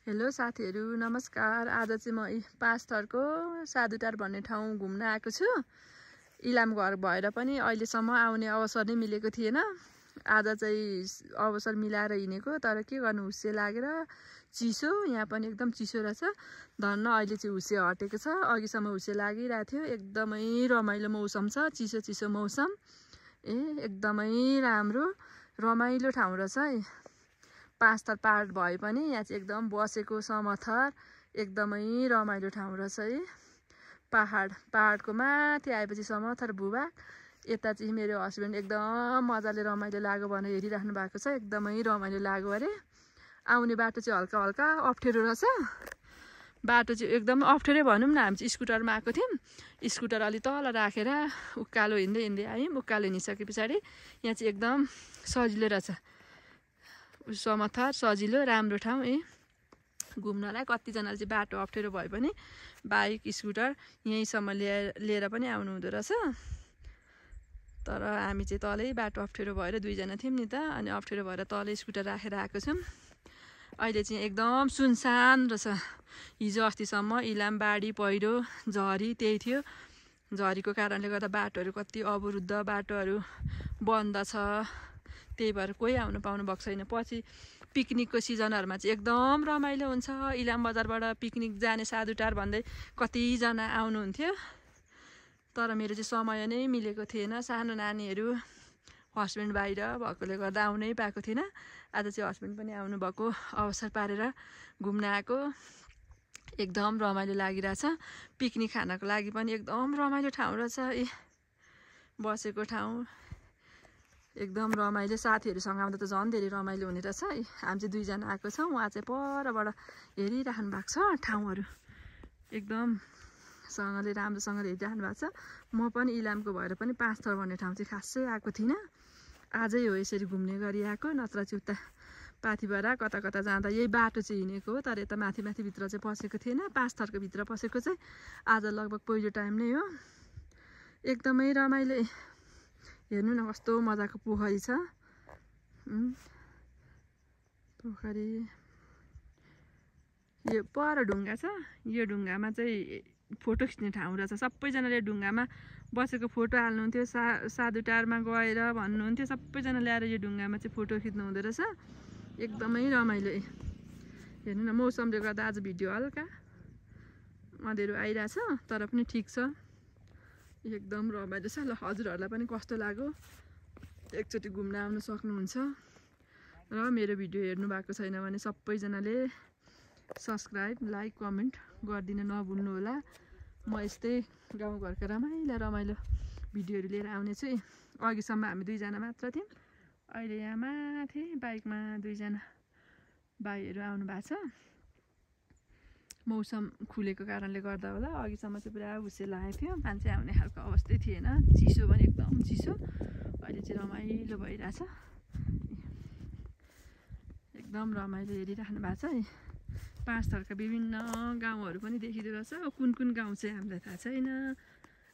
Hello साथीहरु नमस्कार। आज चाहिँ म पाँचथरको साधुटार भन्ने ठाउँ घुम्न आएको छु। इलाम घर भएर पनि अहिलेसम्म आउने अवसर नै मिलेको थिएन। आज चाहिँ अवसर मिलाएर हिँडेको, तर के गर्नु, हुस्से लागेर चिसो, यहाँ पनि एकदम चिसो रहेछ। धन्न अहिले चाहिँ हुस्से हटेको छ, अघिसम्म हुस्से लागिरहेको थियो। एकदमै रमाइलो मौसम छ, चिसो चिसो मौसम। एकदमै राम्रो रमाइलो ठाउँ रहेछ है। पाँचथर पहाड भए पनि यहाँ चाहिँ एकदम बसेको समथर एकदमै रमाइलो ठाउँ रहेछ है। पहाडको माथि आएपछि समथर भूभाग, यता चाहिँ मेरो हस्बेन्ड एकदम मजाले रमाइलो लाग्यो भनेर हेरिराख्नु भएको छ। एकदमै रमाइलो लाग्यो अरे। आउने बाटो चाहिँ हल्का हल्का अप्ठ्यारो रहेछ। बाटो चाहिँ एकदम अप्ठ्यारै भनौँ न। हामी चाहिँ स्कुटरमा आएको थियौँ, स्कुटर अलि तल राखेर उकालो हिँड्दै हिँड्दै आयौँ। उकालो हिँडिसके पछाडि यहाँ चाहिँ एकदम सजिलो रहेछ, समथर सजिलो राम्रो ठाउँ घुम्नलाई। कतिजनाले चाहिँ बाटो अप्ठ्यारो भए पनि बाइक स्कुटर यहीँसम्म लिएर पनि आउनु हुँदो रहेछ। तर हामी चाहिँ तलै बाटो अप्ठ्यारो भएर दुईजना थियौँ नि त, अनि अप्ठ्यारो भएर तलै स्कुटर राखेर आएको छौँ। अहिले चाहिँ एकदम सुनसान रहेछ। हिजो अस्तिसम्म इलाम बाढी पहिरो झरी त्यही थियो। झरीको कारणले गर्दा बाटोहरू कति अवरुद्ध, बाटोहरू बन्द छ। त्यही भएर कोही आउनु पाउनु भएको छैन। पछि पिकनिकको सिजनहरूमा चाहिँ एकदम रमाइलो हुन्छ। इलाम बजारबाट पिकनिक जाने साधुटार भन्दै कतिजना आउनुहुन्थ्यो, तर मेरो चाहिँ समय नै मिलेको थिएन। सानो नानीहरू, हस्बेन्ड बाहिर भएकोले गर्दा आउनै पाएको थिएन। आज चाहिँ हस्बेन्ड पनि आउनुभएको, अवसर पारेर घुम्न आएको। एकदम रमाइलो लागिरहेछ। पिकनिक खानको लागि पनि एकदम रमाइलो ठाउँ रहेछ। बसेको ठाउँ एकदम रमाइलो। साथीहरूसँग आउँदा त झन् धेरै रमाइलो हुने रहेछ। हामी चाहिँ दुईजना आएको छौँ, उहाँ चाहिँ परबाट हेरिराख्नु भएको छ ठाउँहरू। एकदम सँगले राम्रोसँगले हेरिराख्नु भएको छ। म पनि इलामको भएर पनि पाँचथर भन्ने ठाउँ चाहिँ खासै आएको थिइनँ। आजै हो यसरी घुम्ने गरी आएको, नत्र चाहिँ उता पाथिबाट कता कता जाँदा यही बाटो चाहिँ हिँडेको हो। तर यता माथि माथि भित्र चाहिँ पसेको थिएन। पाँचथरको भित्र पसेको चाहिँ आज लगभग पहिलो टाइम नै हो। एकदमै रमाइलो। हेर्नु न कस्तो मजाको पोखरी छ। पोखरी यो पर ढुङ्गा छ। यो ढुङ्गामा चाहिँ फोटो खिच्ने ठाउँ रहेछ। सबैजनाले ढुङ्गामा बसेको फोटो हाल्नुहुन्थ्यो। साधुटारमा गएर भन्नुहुन्थ्यो। सबैजनाले आएर यो ढुङ्गामा चाहिँ फोटो खिच्नु हुँदो रहेछ। एकदमै रमाइलो। हेर्नु न, मौसमले गर्दा आज भिडियो हल्का अँध्यारो आइरहेछ, तर पनि ठिक छ। एकदम रमाइलो छ। ल, हजुरहरूलाई पनि कस्तो लाग्यो एकचोटि घुम्न आउनु सक्नुहुन्छ। र मेरो भिडियो हेर्नु भएको छैन भने सबैजनाले सब्सक्राइब, लाइक, कमेन्ट गरिदिन नभुल्नु होला। म यस्तै गाउँघरको रमाइलो भिडियोहरू लिएर आउनेछु। अघिसम्म हामी दुईजना मात्र थियौँ, अहिले यहाँ माथि बाइकमा दुईजना भाइहरू आउनु भएको छ। मौसम खुलेको कारणले गर्दा होला, अघिसम्म चाहिँ पुरा हुस्से लागेको थियो, मान्छे आउने खालको अवस्थै थिएन। चिसो पनि एकदम चिसो। अहिले चाहिँ रमाइलो भइरहेछ। एकदम रमाइलो हेरिराख्नु भएको छ। पाँचथरका विभिन्न गाउँहरू पनि देखिँदो रहेछ। कुन कुन गाउँ चाहिँ हामीलाई थाहा छैन।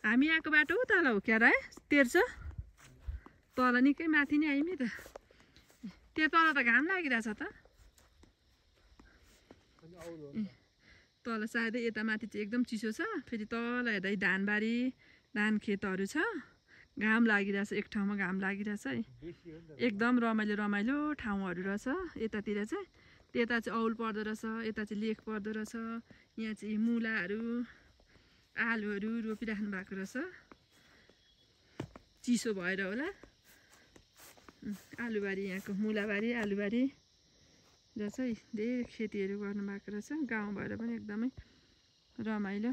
हामी आएको बाटो तल हो क्या र? तेर्छ तल निकै माथि नै आइमी त। त्यहाँ तल त घाम लागिरहेछ त। तल सायदै यता माथि चाहिँ एकदम चिसो छ। फेरि तल हेर्दा धानबारी, धान खेतहरू छ। घाम लागिरहेछ, एक ठाउँमा घाम लागिरहेछ। एकदम रमाइलो ठाउँहरू रहेछ। यतातिर चाहिँ त्यता चाहिँ औल पर्दो रहेछ, यता चाहिँ लेक पर्दो रहेछ। यहाँ चाहिँ मुलाहरू, आलुहरू रोपिराख्नु भएको रहेछ। चिसो भएर होला। आलुबारी, यहाँको मुलाबारी, आलुबारी रहेछ। धेरै खेतीहरू गर्नुभएको रहेछ। गाउँ भएर पनि एकदमै रमाइलो।